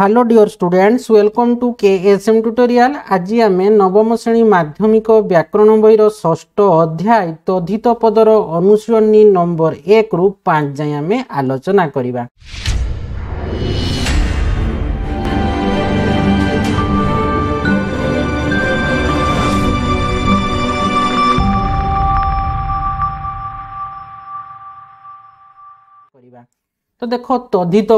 Hello dear students, welcome to KSM tutorial. आज आम नवम श्रेणी माध्यमिक व्याकरण बहीर षष्ठ अध्याय तद्धित पदर अनुशीलनी नंबर 1 रु 5 जाए आम आलोचना करिबा। तो देखो तद्धित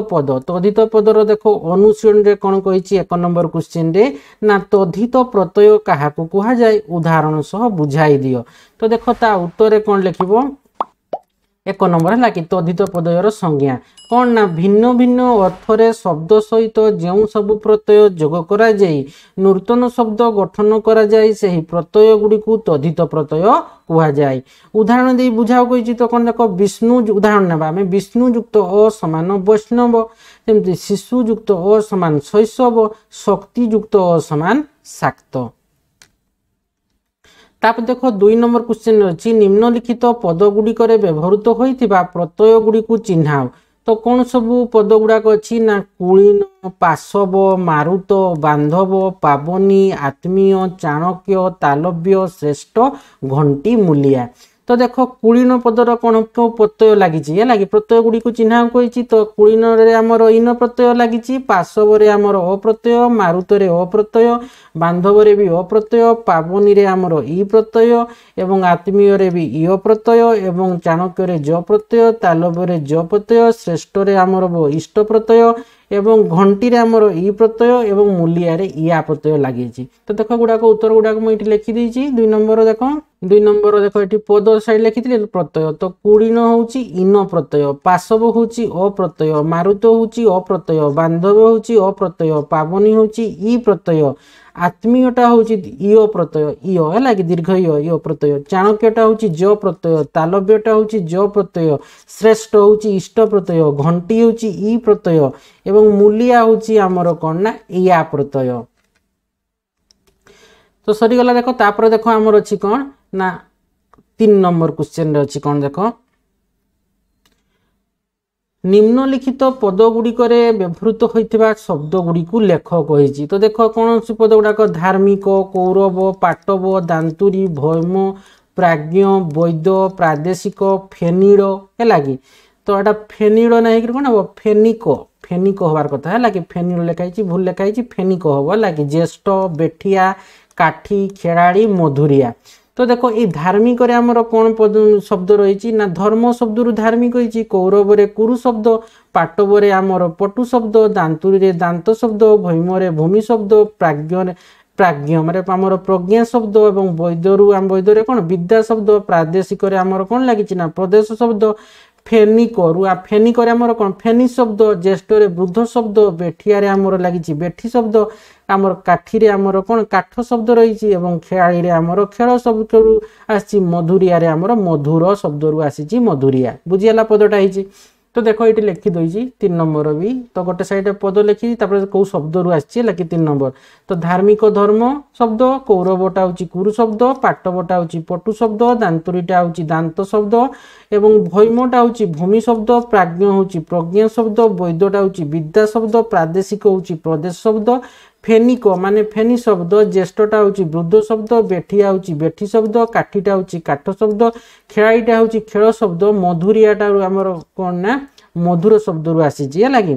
पदर देखो अनुशीलन रे कौन कही एक नंबर क्वेश्चन रे ना तद्धित प्रत्यय क्या कह जाए उदाहरण सह बुझाई दियो। तो देखो ता उत्तर कौन लिखिबो एक नंबर है कि तद्धित पदयर संज्ञा कौन ना भिन्न भिन्न अर्थरे शब्द सहित जो सब प्रत्यय जोग करा जाई नूतन शब्द गठन करा जाई सेही प्रत्यय गुडी को तद्धित प्रत्यय कहा जाए। उदाहरण दे बुझाओ कही तो कौन देख विष्णु उदाहरण नेबा आमे विष्णु युक्त अ समान वैष्णव जेमति शिशु युक्त अ समान शैशव शक्ति युक्त अ समान शाक्त। ताप देखो 2 नंबर क्वेश्चन अच्छी निम्नलिखित पद गुड़िक व्यवहृत होइथिबा प्रत्यय गुड़ी को चिन्हाओ। तो कौन सब पद गुड़ाक अच्छी ना कुलीन पाशव मारुत बांधव पावनी आत्मीय चाणक्य तालव्य श्रेष्ठ घंटी मूलिया। तो देखो कुलीन पदर कौन क्यों प्रत्यय लगी प्रत्यय गुड़ी को चिन्ह कही तो कुलीन रे आमर इन प्रत्यय लगी पाशव रे आमर अप्रत्यय मारुत रे अप्रत्यय बांधव रे भी अप्रत्यय पावनी रे आमर ई प्रत्यय एवं आत्मीय रे भी इ प्रत्यय एवं चाणक्य रे ज प्रत्यय तालव्य रे ज प्रत्यय श्रेष्ठ रे आमर इष्ट प्रत्यय एवं घंटी रे आमर ई प्रत्यय एवं मूलिया रे या प्रत्यय लगी। तो देख गुड़ाक उत्तर गुड़ाक मुझे लिखिदी 2 नंबर देख 2 नंबर देख ये पद साइड लिखी प्रत्यय। तो कुलीन होची इन प्रत्यय पाशव होची अप्रत्यय मारुत होची अप्रत्यय बांधव होची अप्रत्यय पावनी होची ई प्रत्यय आत्मीयटा होची इो प्रत्यय इो है कि दीर्घ इो प्रत्यय चाणक्यटा होची ज प्रत्यय तालव्यटा होची ज प्रत्यय श्रेष्ठ होची इष्ट प्रत्यय घंटी होची ई प्रत्यय एवं मूलिया होची आमर कौन ना या प्रत्यय। तो सरीगला देखो तापर देखो आमर अच्छी कौन ना 3 नंबर क्वेश्चन रे अच्छी कौन देखो निम्नलिखित पद गुड़िक व्यवहृत होइथिबा शब्द गुड़ी को लेख कही। तो देख कौन सी पद गुड़ाक धार्मिक कौरव पाटव दांतुरी भौम प्राज्ञ वैद्य प्रादेशिक फेनिड़ है लगी। तो यहाँ फेनिड़ नहीं कौन हम फेनिक फेनिक हबार कथा है कि फेनिड़ लिखाई भूल लिखाई फेनिक हम लगे ज्येष्ठ बेठिया काठी खेलाड़ी मधुरिया। तो देखो ये धार्मिक आमर कौन पद शब्द रही ना धर्म शब्द रु धार्मिक होती कौरव रे कुरु शब्द पाटव रे आमर पटु शब्द दांतुरी रे दांत शब्द भौम रे भूमि शब्द प्राज्ञ माने आमर प्रज्ञा शब्द एवं वैद्यरु आम वैद्य कौन विद्या शब्द प्रादेशिक आमर कौन लगी ना प्रदेश शब्द फेनिक फेनिक आमर कौन फेनी शब्द ज्येष्ठ रे वृद्ध शब्द बेठिया रे आमर लगी बेठी शब्द आमर काठी रे आमर कौन काठ शब्द रही एवं खेलाड़ी रे आमर खेल शब्द रु आसी मधुरिया रे आमर मधुर शब्द रु आसी मधुरिया बुझीगला पदटा है। तो देखो ये लिखी दई 3 नंबर भी तो गोटे साइड पद लिखी कौ शब्द रु आसी 3 नंबर। तो धार्मिक धर्म शब्द कौरवटा हूँ कुरु शब्द पाटवटा हूँ पटु शब्द दांतुरीटा हूँ दांत शब्द एवं भौमटा हूँ भूमि शब्द प्राज्ञ हूँ प्रज्ञा शब्द वैद्यटा हूँ विद्या शब्द प्रादेशिक हूँ प्रदेश शब्द फेनिक माने फेनी शब्द ज्येष्ठटा हूँ वृद्ध शब्द बेठिया हूँ बेठी शब्द काठीटा हूँ काठ शब्द खेलाड़ीटा हूँ खेल शब्द मधुरियाटा आमर कौन ना मधुर शब्द रु आसी लगी।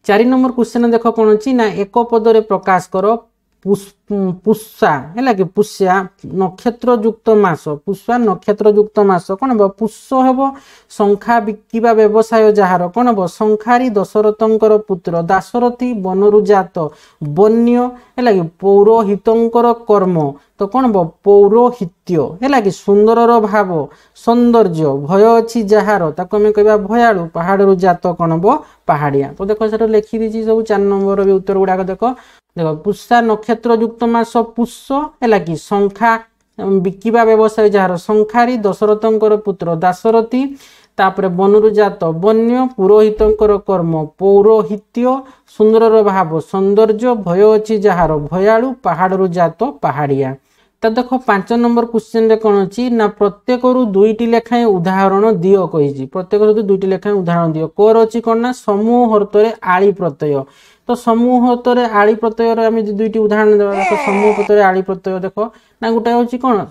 4 नंबर क्वेश्चन देख कौन अच्छी ना एक पदरे प्रकाश कर पुष्पा है कि पुष्या नक्षत्र युक्त मास पुष्पा नक्षत्र युक्त मास कौन हम पुष्य हम संख्या बिकिबा व्यवसाय जार कौन हम संखारी दशरथंकर पुत्र दाशरथी बनरु जात बन्य है कि पौरोहितंकर कर्म तो कौन हम पौरोहित्य है कि सुंदर भाव सौंदर्य भय अच्छी जार ताको आम कह भयालु पहाड़ जात कौन हम पहाड़िया। तो देख से लिखी दी सब 4 नंबर भी उत्तर गुड़ाक देख देखो पुष्या नक्षत्र युक्त मास पुष्य है कि संख्या बिकिबा व्यवसाय जार संखारी दशरथंकर पुत्र दाशरथी तापरे बनरु जात बन्य पुरोहितंकर कर्म पौरोहित्य सुंदर भाव सौंदर्य भय अच्छी जार भयालु पहाड़ जात पहाड़िया। तो देखो 5 नंबर क्वेश्चन रे कौन अच्छी ना प्रत्येक दुईटी लेखाएं उदाहरण दियो कही प्रत्येक दुईटी लेखाएं उदाहरण दियो कोर अच्छी कौन ना समूह अर्थरे आली प्रत्यय तो समूह अर्थरे आली प्रत्यय आम दुईटी उदाहरण देवा देखो समूह अर्थरे आली प्रत्यय देखो ना गोटे हूँ कौन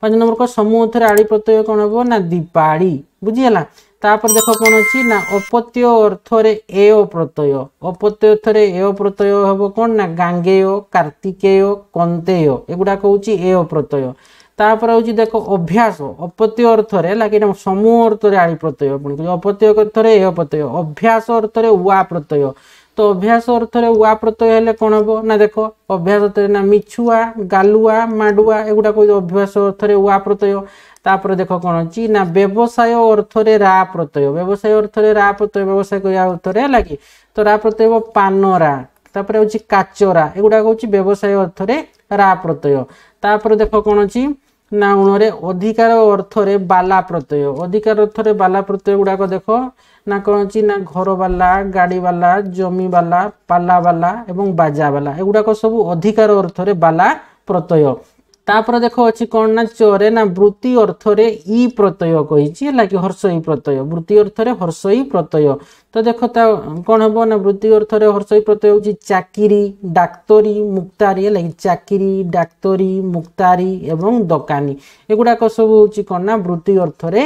5 नंबर को समूह अर्थरे आली प्रत्यय कौन हम ना दीपाड़ी बुझीगला तापर देखो कौन अच्छी ना अपत्य अर्थरे एओ प्रत्यय अपत्य अर्थरे एओ प्रत्यय हम कौन ना गांगेय कार्तिकेय कंतेय एगुड़ा हूँ एओ प्रत्यय तापर हूँ देखो अभ्यास अपत्य अर्थरे लगे समूह अर्थरे आली प्रत्यय पुणी अपत्य अर्थरे एओ प्रत्यय अभ्यास अर्थरे उआ प्रत्यय तो अभ्यास अर्थरे उआ प्रत्यय हेले कौन हम ना देखो अभ्यास अर्थरे ना मिछुआ गालुआ माडुआ एगुड़ा अभ्यास अर्थरे उआ प्रत्यय तापर देखो कौन अच्छी ना व्यवसाय अर्थरे रा प्रत्यय व्यवसाय अर्थरे रा प्रत्यय व्यवसाय करने अर्थरे लगी तो रा प्रत्यय पानरा तापर हूँ काचरा एगुड़ा हूँ व्यवसाय अर्थरे रा प्रत्यय तापर देखो कौन अच्छी ना उणरे अधिकार अर्थरे बाला प्रत्यय अधिकार अर्थरे बाला प्रत्यय गुड़ाक देखो ना कौन अच्छी ना घर वाला गाड़ी वाला जमी वाला पाला वाला एवं बाजा वाला एगुड़ाक सब अधिकार अर्थरे बाला प्रत्यय तापर देखो अच्छी कौन ना चरे ना वृत्ति अर्थरे ई प्रत्यय कही कि हर्षई प्रत्यय वृत्ति अर्थरे हर्षई प्रत्यय तो देखो कौन हम ना वृत्ति अर्थरे हर्षई प्रत्यय हूँ चाकिरी डाक्तरी मुक्तारी है चाकिरी डाक्तरी मुक्तारी एवं दकानी एगुड़ाक सब हूँ कौन ना वृत्ति अर्थरे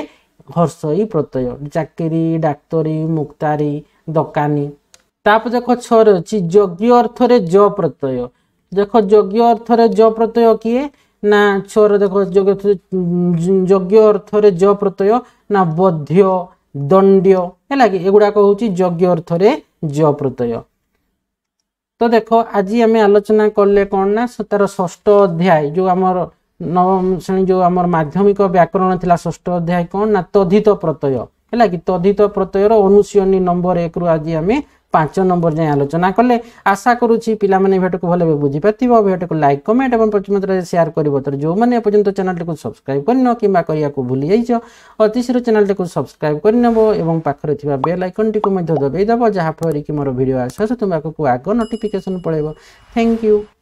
हर्षई प्रत्यय चाकिरी डाक्तरी मुक्तारी दकानी तापर देखो छर अच्छी यज्ञ अर्थरे ज प्रत्यय देखो यज्ञ अर्थरे ज प्रत्यय किए ना छोर देखो यज्ञ अर्थरे ज प्रत्यय ना बध्य दंड्य है कि एगुड़ाक हूँ यज्ञ अर्थरे ज प्रत्यय तो देखो आज आम आलोचना कले कौन ना तार षष्ठ अध्याय जो आमर नवम श्रेणी जो आमर माध्यमिक व्याकरण थिला षष्ठ अध्याय कौन ना तद्धित प्रत्यय है कि तद्धित प्रत्ययर अनुशीलनी नंबर 1 रु आज आम 5 नंबर जाए आलोचना कले आशा करुच्ची पिला माने भिडियो को भले बुझी पाथिबो भिडियो को लाइक कमेंट एवं प्रतिमात्रा शेयर करिवो तो जो माने पर्यंत चैनल को सब्सक्राइब करनो किबा करिया को भूली जाइछो अति शीघ्र चैनल को सब्सक्राइब करनेबो एवं पाखरे थिबा बेल आइकन टी को मध्य दबाई दबो जहा फर कि मोर वीडियो आसे तुमको आग नोटिफिकेशन पळेबो थैंक यू।